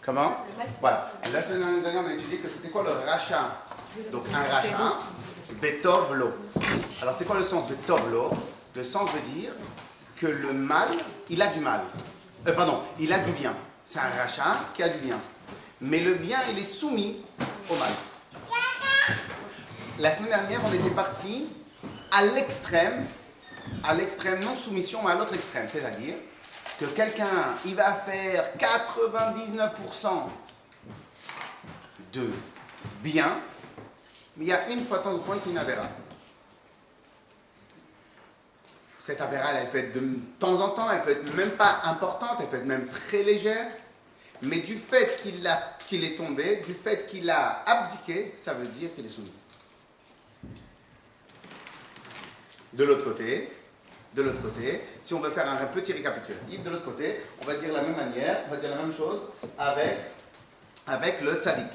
Comment? Voilà. La semaine dernière, on a étudié que c'était quoi le rachat. Donc un rachat, vetovlo. Alors c'est quoi le sens vetovlo? Le sens veut dire que le mal, il a du mal. Pardon, il a du bien. C'est un rachat qui a du bien. Mais le bien, il est soumis au mal. La semaine dernière, on était parti à l'extrême non soumission, mais à l'autre extrême. C'est-à-dire que quelqu'un, il va faire 99% de bien, mais il y a une fois de temps en temps, il fait une avéra. Cette avéra, elle peut être de temps en temps, elle peut être même pas importante, elle peut être même très légère, mais du fait qu'il est tombé, du fait qu'il a abdiqué, ça veut dire qu'il est soumis. De l'autre côté, si on veut faire un petit récapitulatif, de l'autre côté, on va dire la même manière, on va dire la même chose avec le tzaddik.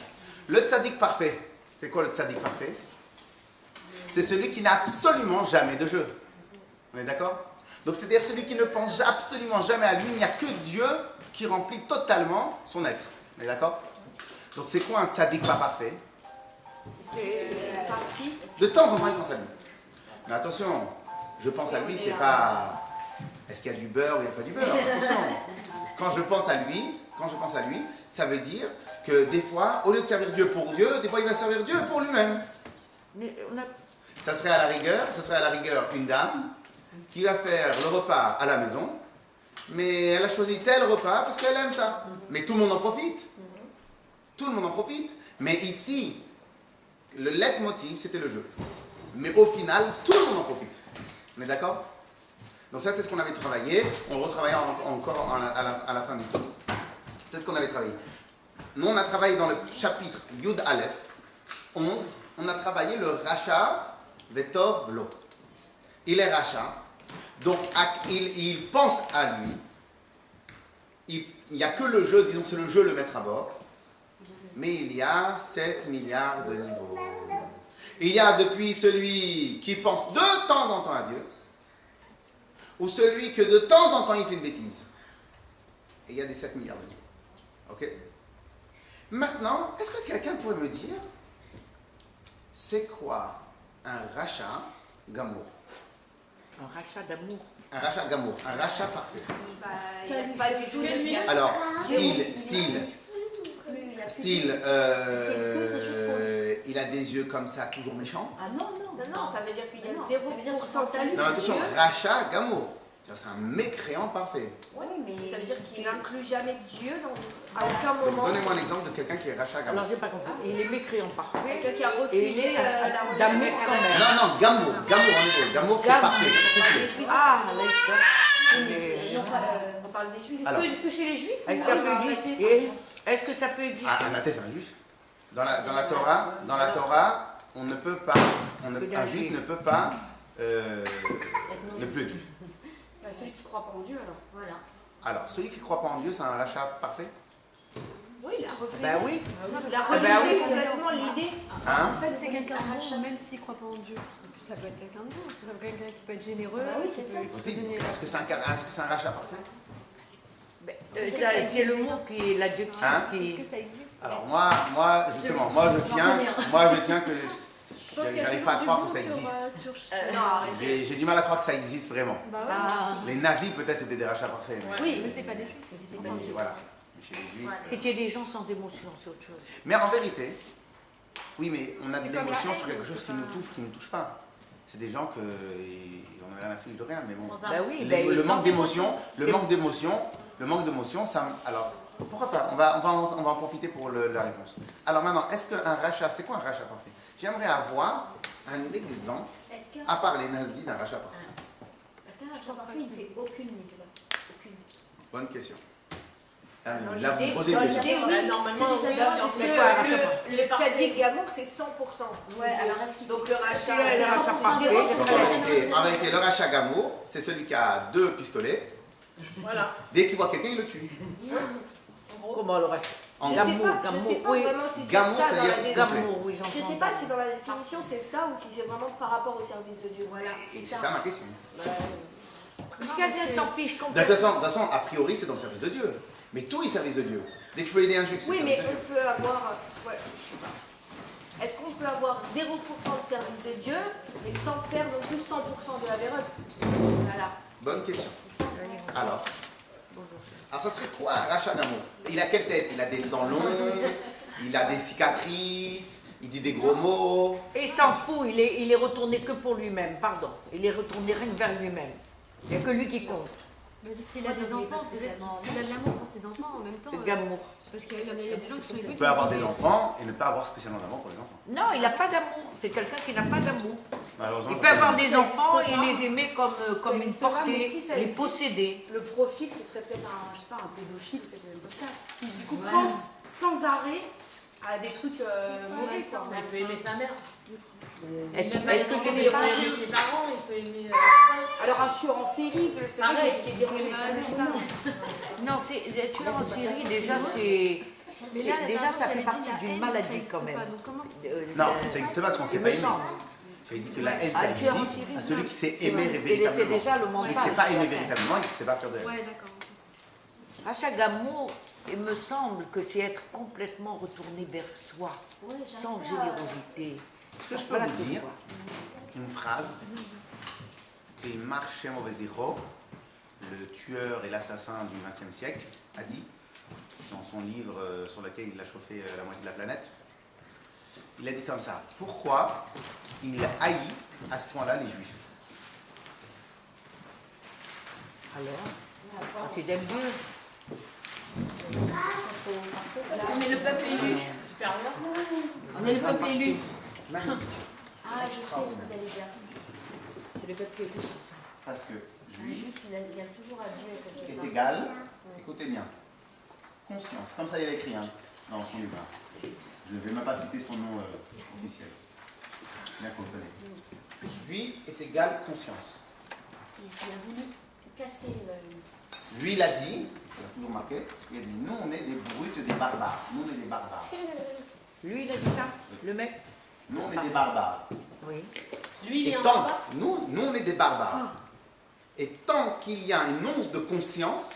Le tzaddik parfait, c'est quoi le tzaddik parfait? C'est celui qui n'a absolument jamais de jeu. On est d'accord? Donc c'est-à-dire celui qui ne pense absolument jamais à lui, il n'y a que Dieu qui remplit totalement son être. On est d'accord? Donc c'est quoi un tzaddik pas parfait? De temps en temps, il pense à lui. Mais attention, je pense à lui, c'est pas est-ce qu'il y a du beurre ou il n'y a pas du beurre. Attention, quand je pense à lui, ça veut dire que des fois, au lieu de servir Dieu pour Dieu, des fois il va servir Dieu pour lui-même. Ça serait à la rigueur une dame qui va faire le repas à la maison, mais elle a choisi tel repas parce qu'elle aime ça. Mais tout le monde en profite. Tout le monde en profite. Mais ici, le leitmotiv, c'était le jeu. Mais au final, tout le monde en profite. On est d'accord? Donc ça, c'est ce qu'on avait travaillé. On retravaillera encore à la fin du cours. C'est ce qu'on avait travaillé. Nous, on a travaillé dans le chapitre Yud Aleph 11. On a travaillé le rachat vetov lo. Il est rachat. Donc, il pense à lui. Il n'y a que le jeu, disons que c'est le jeu le mettre à bord. Mais il y a 7 milliards de niveaux. Il y a depuis celui qui pense de temps en temps à Dieu, ou celui que de temps en temps il fait une bêtise. Et il y a des 7 milliards de niveaux. Ok? Maintenant, est-ce que quelqu'un pourrait me dire, c'est quoi un rachat gamour? Un rachat d'amour. Un rachat gamour, un rachat parfait. Pas du tout de bien. Alors, style, il a des yeux comme ça, toujours méchants. Ah non, ça veut dire qu'il y a 0% de Non, attention, rachat gamour. C'est un mécréant parfait. Oui, mais ça veut dire qu'il n'inclut jamais Dieu à aucun moment. Donnez-moi un exemple de quelqu'un qui est rachat gamour. Alors, j'ai pas compris. Il est mécréant parfait. Quelqu'un qui a Et il refusé est d'amour quand même. Non, gamour en hébreu. Gamour, c'est parfait. Ah, là, on parle des juifs. Alors. Que chez les juifs. Est-ce que ça peut exister? Ah, un athée, c'est un juif. Dans la Torah, on ne peut pas, un juif ne peut pas ne plus être juif. Celui qui ne croit pas en Dieu, alors. Voilà. Alors, celui qui ne croit pas en Dieu, c'est un rachat parfait? Oui, il a refusé. Ben oui. Il a refusé complètement l'idée. Hein? En fait, c'est quelqu'un de bon, même s'il ne croit pas en Dieu. Ça peut être quelqu'un de bon, ça peut être quelqu'un qui peut être généreux. Oui, c'est ça. C'est possible. Est-ce que c'est un rachat parfait? C'est le mot qui est l'adjectif Hein? qui. Est-ce que ça existe? Alors moi, justement, je tiens que j'arrive pas à croire que ça existe. Non, arrêtez. J'ai du mal à croire que ça existe vraiment. Bah ouais. Les nazis, peut-être, c'était des rachats parfaits. Mais, Oui, Mais c'est pas des juifs. Mais c'était pas des juifs. voilà. Mais chez les juifs. C'était des gens sans émotion, c'est autre chose. Mais en vérité, oui, mais on a de l'émotion sur quelque chose qui nous touche pas. C'est des gens qui n'en ont rien à fiche de rien, mais bon. Ben oui, Le manque d'émotion, ça. Alors, pourquoi pas? On va en profiter pour la réponse. Alors maintenant, est-ce qu'un rachat, c'est quoi un rachat parfait? J'aimerais avoir un exemple, à part les nazis, d'un rachat parfait. Est-ce qu'un rachat parfait, il ne fait aucune mitzvah? Aucune. Bonne question. Là, vous me posez une question. Normalement, le tzaddik gamour, c'est 100%. Ouais, alors est-ce qu'il faut que le rachat En vérité, le rachat gamour, c'est celui qui a 2 pistolets. Voilà. Dès qu'il voit quelqu'un, il le tue. Comment le rachat? En Je gros. sais pas vraiment si c'est Gamour, ça ça dans veut la dire définition. Gamour, oui, Je j'entends. sais pas si dans la définition c'est ça ou si c'est vraiment par rapport au service de Dieu. Voilà, C'est ça ma question. Parce qu'elle s'en fiche De complètement. toute façon, a priori, c'est dans le service de Dieu. Mais tout est service de Dieu. Dès que je peux aider un juif, c'est Oui, ça. mais c'est sûr. on peut avoir. Ouais, je sais pas. Est-ce qu'on peut avoir 0% de service de Dieu, mais sans faire non plus 100% de la vérole? Voilà. Bonne question. Alors, ça serait quoi un rachat d'amour? Il a quelle tête? Il a des dents longues, il a des cicatrices, il dit des gros mots. Et il s'en fout, il est retourné que pour lui-même, pardon. Il est retourné rien que vers lui-même. Il n'y a que lui qui compte. Mais s'il a des enfants, peut-être s'il a de l'amour pour ses enfants en même temps. C'est d'amour. Parce qu'il y a des gens qui sont On égoïstes. peut avoir des enfants et ne pas avoir spécialement d'amour pour les enfants. Non, il n'a pas d'amour. C'est quelqu'un qui n'a pas d'amour. Malheureusement, Il peut avoir des Ça enfants existe et pas. les aimer comme une existe pas, mais portée, si ça les existe. posséder. Le profil, ce serait peut-être un, je sais pas, un pédophile, peut-être même comme ça, qui du coup pense sans arrêt à des trucs mauvais, quoi. Il peut aimer sa mère. Est-ce Il est-ce que peut ce n'est aimer pas ses parents, il peut aimer. Alors un tueur en série, peut-être Pareil. qui est déroulé sa mère. Non, c'est tueur en série, déjà, c'est. Mais là, Déjà, ça t'avais fait dit partie la d'une haine, maladie ça existe quand même. pas. Donc comment Non, ça n'existe pas parce qu'on ne Il sait me pas aimer. semble. J'avais dit que la haine, Ah, ça tueur en existe série, à celui qui sait c'est aimer vrai. véritablement. C'est déjà le Celui qui ne mental. sait pas aimer véritablement, il ne sait pas faire de haine. Ouais, d'accord. Rachat d'amour, il me semble que c'est être complètement retourné vers soi, sans générosité. Est-ce que je peux Voilà vous ce que dire je vois. une phrase que Marchem Oveziro, le tueur et l'assassin du XXe siècle, a dit dans son livre sur lequel il a chauffé la moitié de la planète? Il a dit comme ça: pourquoi il haït à ce point-là les juifs? Alors, parce qu'ils aiment Dieu. Parce qu'on est le peuple élu. Supérieur. On est le peuple élu. Magnifique. Ah, je sais ce que vous allez dire. C'est le peuple élu. Parce que Le juif juif, il a toujours à Dieu. quelque part. est égal, écoutez bien, conscience, comme ça il est écrit dans son livre. Je ne vais même pas citer son nom officiel. Bien qu'on le connaisse. Juif est égal conscience. Il a voulu casser le. Lui, il a dit, il a toujours marqué, il a dit: nous, on est des brutes, des barbares. Nous, on est des barbares. Lui, il a dit ça, le mec. Nous, on est des barbares. Oui. Lui, il Et est en tant, bas. nous, on est des barbares. Et tant qu'il y a une once de conscience,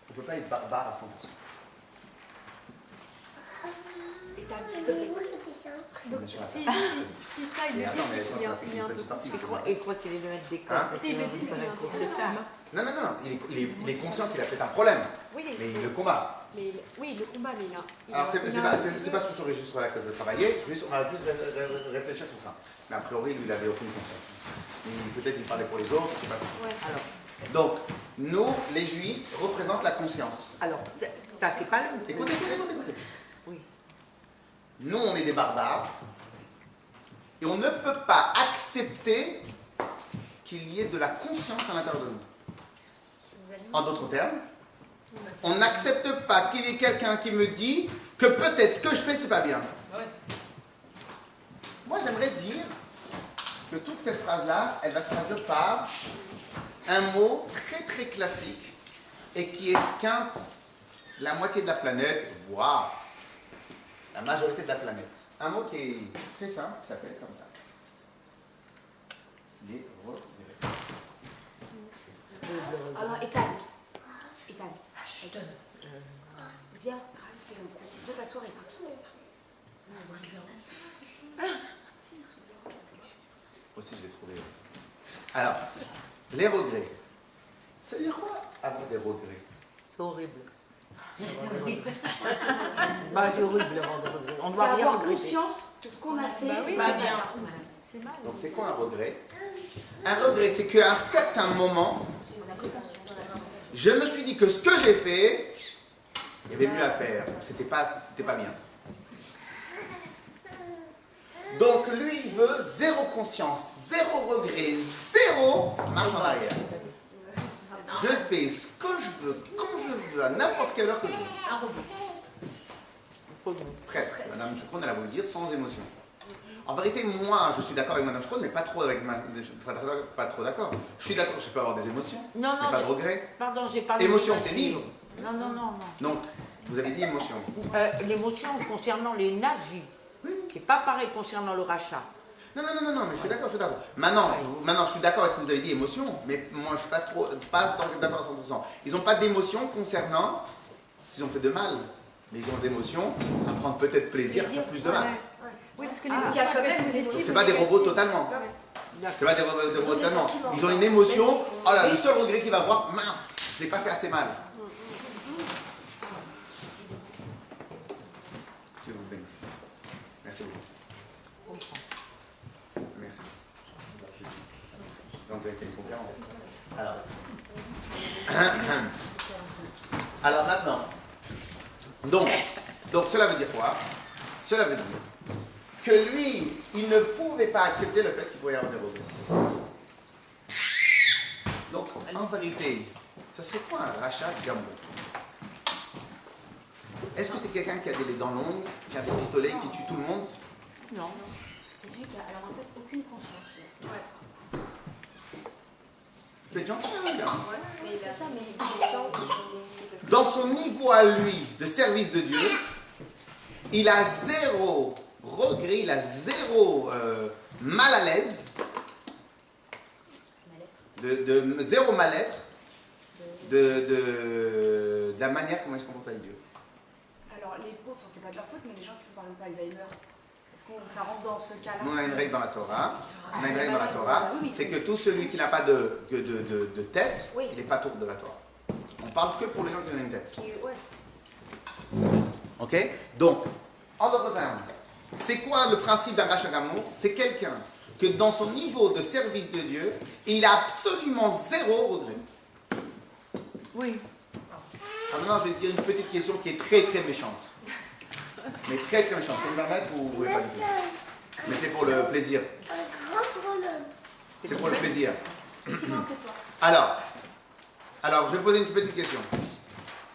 on ne peut pas être barbare à 100%. Et t'as un petit peu. Donc Bien sûr, si attends. ça, il Mais le attends, dit, mais c'est qu'il est attends, ça fait il est un une peu petite partie. conscient. Et je crois qu'il est le maître des codes. Hein? Si, il le dit, c'est qu'il est un peu C'est ça. conscient. Non, il est conscient qu'il a peut-être un problème, Oui, mais il le combat. mais oui, le combat, mais il a. Alors, c'est pas sur ce registre-là que je veux travailler, on va plus réfléchir sur ça. Mais a priori, lui, il avait aucune conscience. Peut-être qu'il parlait pour les autres, je ne sais pas. Ouais. Alors, Donc, nous, les juifs, représentent la conscience. ça, c'est pas lui. Écoutez. Oui. Nous, on est des barbares, et on ne peut pas accepter qu'il y ait de la conscience à l'intérieur de nous. En d'autres termes, on n'accepte pas qu'il y ait quelqu'un qui me dit que peut-être ce que je fais, c'est pas bien. Ouais. Moi, j'aimerais dire que toute cette phrase-là, elle va se traduire par un mot très très classique et qui esquinte la moitié de la planète, voire la majorité de la planète. Un mot qui est très simple, qui s'appelle comme ça. Les regrets. Alors, Ethan. Viens, fais un coup. Viens t'asseoir, Ethan. Aussi, je l'ai trouvé. Alors, les regrets. Ça veut dire quoi, avoir des regrets? C'est horrible. Bah, c'est horrible avoir des regrets. On C'est doit rien avoir regretter. conscience de ce qu'on a fait. Bah oui, c'est Pas mal. bien. C'est mal. Donc, c'est quoi un regret? Un regret, c'est qu'à un certain moment, je me suis dit que ce que j'ai fait, il y avait mieux à faire. C'était pas bien. Donc lui, il veut zéro conscience, zéro regret, zéro marche en arrière. Je fais ce que je veux, quand je veux, à n'importe quelle heure que je veux. Un robot. Presque. Madame Chocron, elle a voulu dire sans émotion. En vérité, moi, je suis d'accord avec Madame Chocron, mais pas trop avec pas trop d'accord. Je suis d'accord, je peux avoir des émotions, Non, mais non, pas de regrets. pardon, j'ai parlé. Émotion, de- c'est vivre. Non. Donc, vous avez dit émotion. L'émotion concernant les nazis. C'est pas pareil concernant le rachat. Non, mais je suis d'accord. Maintenant, je suis d'accord avec ce que vous avez dit, émotion, mais moi, je suis pas d'accord à 100%. Ils n'ont pas d'émotion concernant s'ils ont fait de mal. mais ils ont d'émotions à prendre peut-être plaisir, à faire plus de mal. Oui, parce que Ah, les il y a quand même des C'est pas des robots totalement. C'est pas des robots totalement. Ils ont une émotion. Oh là, le seul regret qu'il va avoir, mince, je l'ai pas fait assez mal. Dieu vous bénisse. Merci beaucoup. Merci. Donc, il y a une conférence. Alors maintenant, donc cela veut dire quoi? Cela veut dire que lui, il ne pouvait pas accepter le fait qu'il pouvait y avoir des regrets. Donc, en vérité, ça serait quoi un rachat Gamou? Est-ce que c'est quelqu'un qui a des dents longues, qui a des pistolets, qui tue tout le monde? Non. C'est celui qui a alors en fait aucune conscience. Il peut être gentil, hein, gars. Mais c'est ça, mais les gens, c'est Dans son niveau à lui de service de Dieu, il a zéro regret, il a zéro mal à l'aise, zéro mal-être de la manière comment il se comporte avec Dieu. Alors, les pauvres, c'est pas de leur faute, mais les gens qui sont par exemple Alzheimer, est-ce que ça rentre dans ce cas-là? On a une règle dans la Torah, c'est que tout celui qui n'a pas de tête, il n'est pas tour de la Torah. On parle que pour les gens qui ont une tête. Ok? Donc, en d'autres termes, c'est quoi le principe d'un rachat gamon? C'est quelqu'un que dans son niveau de service de Dieu, il a absolument zéro regret. Oui. Alors maintenant, je vais te dire une petite question qui est très très méchante. Mais très très méchante. Vous me permettre ou vous voulez pas du tout? Mais c'est pour le plaisir. C'est pour le plaisir. Alors, je vais poser une petite question.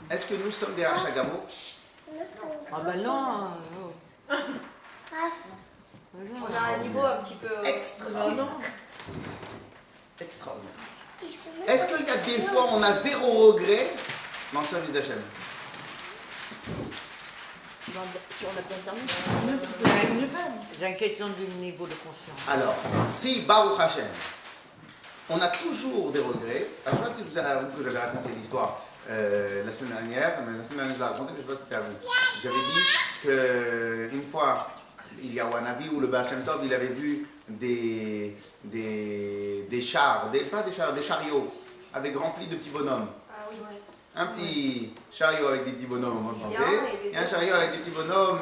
Est-ce que nous sommes des rachats gamons? Ah ben non. On a un niveau un petit peu. Extraordinaire. Extraordinaire. Est-ce qu'il y a des fois où on a zéro regret dans le service d'Hachem? Si on a pas servi, J'ai une question du niveau de conscience. Alors, si Baruch Hashem, on a toujours des regrets. Alors, je ne sais pas si je vous ai raconté que j'avais raconté l'histoire la semaine dernière, mais la semaine dernière je l'ai raconté, mais je ne sais pas si c'était à vous. J'avais dit qu'une fois, il y a un avis où le Baal Shem Tov, il avait vu des chars, pas des chars, des chariots avec remplis de petits bonhommes. Ah oui, ouais. Un petit chariot avec des petits bonhommes en bonne santé, Et et un chariot avec des petits bonhommes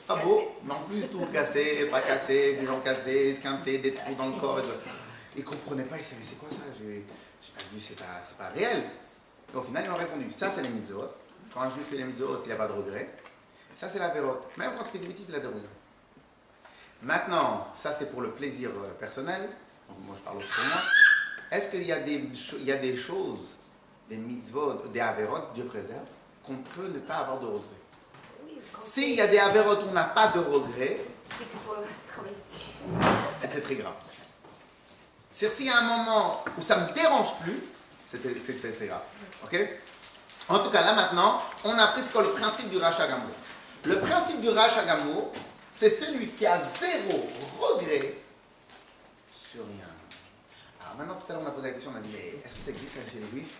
pas beaux, mais en plus tout cassé, bras cassés, des jambes cassées, esquintés, des trous dans le corps. Ils ne comprenaient pas, ils disaient mais c'est quoi ça? J'ai pas vu, c'est pas réel. Et au final, ils ont répondu, ça c'est les mitzvot. Quand un juif fait les mitzvot, il n'a pas de regret. Ça c'est la vérote. Même quand il fait des bêtises, il a des regrets. Maintenant, ça c'est pour le plaisir personnel. Donc, moi je parle aussi pour moi. Est-ce qu'il y a des choses, des mitzvot, des avérotes, Dieu préserve, qu'on peut ne pas avoir de regrets? S'il y a des avérotes où on n'a pas de regrets, C'est qu'il faut travailler dessus. c'est que c'est très grave. C'est-à-dire s'il y a un moment où ça ne me dérange plus, c'est très grave. Ok? En tout cas, là maintenant, on a appris ce qu'est le principe du rachat gamour. Le principe du rachat gamour, c'est celui qui a zéro regret sur rien. Alors maintenant, tout à l'heure, on a posé la question, on a dit, mais est-ce que ça existe chez les juifs?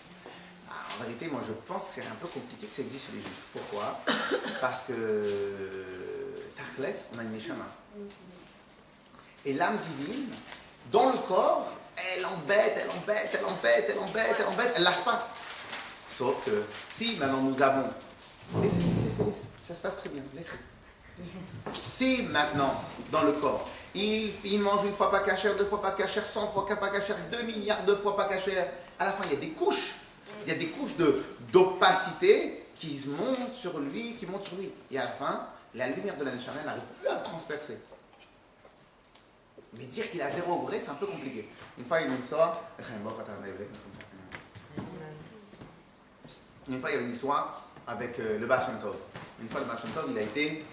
En vérité, moi je pense que c'est un peu compliqué que ça existe chez les juifs. Pourquoi? Parce que Tachlès, on a une neshama. Et l'âme divine, dans le corps, elle embête, elle lâche pas. Sauf que si maintenant nous avons... Laissez, ça se passe très bien, laissez. Si maintenant, dans le corps, il mange une fois pas cachère, 2 fois pas cachère, 100 fois pas cachère, 2 milliards de fois pas cachère, à la fin il y a des couches. Il y a des couches d'opacité qui montent sur lui, Et à la fin, la lumière de la Neshama n'arrive plus à le transpercer. Mais dire qu'il a zéro regret, c'est un peu compliqué. Une fois, il y a une histoire. Une fois, il y avait une histoire avec le Baal Shem Tov. Une fois, le Baal Shem Tov, il a été...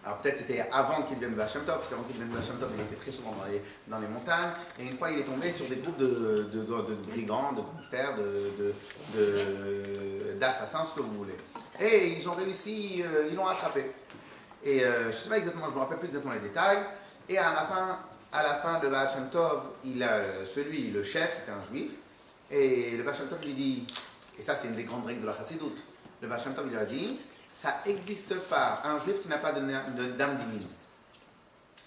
Alors peut-être c'était avant qu'il devienne Baal Shem Tov, parce qu'avant qu'il devienne Baal Shem Tov, il était très souvent dans les montagnes. Et une fois, il est tombé sur des groupes de brigands, de gangsters, d'assassins, ce que vous voulez. Et ils ont réussi, ils l'ont attrapé. Et je ne sais pas exactement, je ne me rappelle plus exactement les détails. Et à la fin, le Baal Shem Tov, le chef, c'était un juif. Et le Baal Shem Tov lui dit, et ça c'est une des grandes règles de la Chassidoute, le Baal Shem Tov il lui a dit, Ça n'existe pas un juif qui n'a pas d'âme divine.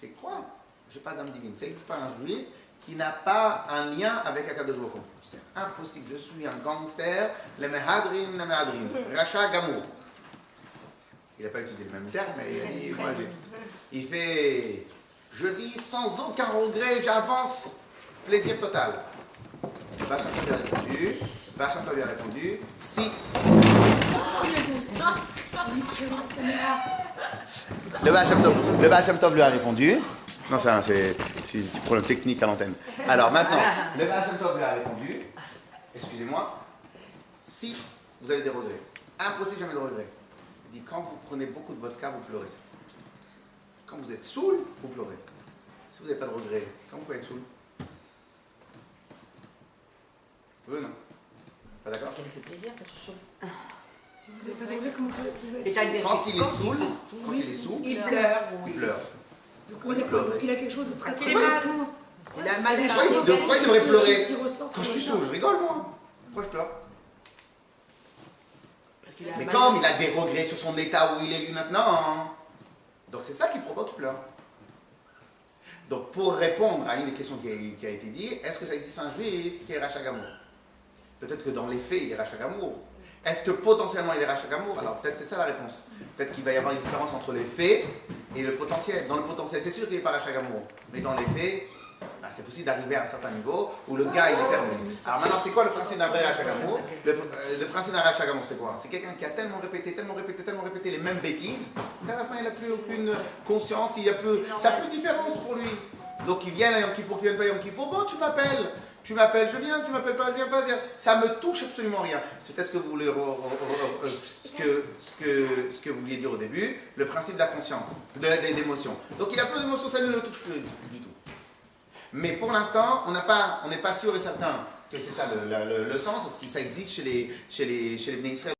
Et quoi? Je n'ai pas d'âme divine. Ça n'existe pas un juif qui n'a pas un lien avec Akadosh Baruch Hu. C'est impossible. Je suis un gangster, le mehadrin, Racha Gamour. Il n'a pas utilisé le même terme, mais il a dit, moi, il fait, je vis sans aucun regret, j'avance, plaisir total. Bacham Tov lui a répondu, si. Le Bacham Tov lui a répondu. Non, ça, c'est problème technique à l'antenne. Alors maintenant, le Bacham Tov lui a répondu, excusez-moi, si vous avez des regrets, impossible jamais de regrets. Il dit, quand vous prenez beaucoup de vodka, vous pleurez. Quand vous êtes saoul, vous pleurez. Si vous n'avez pas de regrets, quand vous pouvez être saoul? Oui, non. Pas d'accord? Ça lui fait plaisir d'être chaud. Si vous n'avez pas de regret, comment ça se fait? C'est-à-dire Quand que il est saoul, il pleure. il pleure. Donc il a quelque chose de très Il est malade. Il a mal De quoi il devrait pleurer? Quand je suis saoul, je rigole, moi. Pourquoi je pleure? Mais comme il a des regrets sur son état où il est lui maintenant, donc c'est ça qui provoque qu'il pleure. Donc pour répondre à une des questions qui a été dit, est-ce que ça existe un juif qui est Racha Gamour? Peut-être que dans les faits, il est Racha Gamour. Est-ce que potentiellement il est Racha Gamour? Alors peut-être c'est ça la réponse. Peut-être qu'il va y avoir une différence entre les faits et le potentiel. Dans le potentiel, c'est sûr qu'il n'est pas Racha Gamour. Mais dans les faits, bah, c'est possible d'arriver à un certain niveau où le gars il est terminé. Alors maintenant, c'est quoi le principe d'un vrai Racha Gamour? Le principe d'un Racha Gamour, c'est quoi? C'est quelqu'un qui a tellement répété les mêmes bêtises qu'à la fin il n'a plus aucune conscience, il n'y a plus, ça n'a plus de différence pour lui. Donc il vient à Yom Kippour, qu'il ne vienne pas à Yom Kippour, bon tu m'appelles, je viens, tu m'appelles pas, je viens pas, ça me touche absolument rien. C'est peut-être ce que vous voulez, ce que vous vouliez dire au début, le principe de la conscience, d'émotion. Donc il a peu d'émotions, ça ne le touche plus du tout. Mais pour l'instant, on n'est pas sûr et certain que c'est ça le sens, est-ce que ça existe chez les Bnei Israël?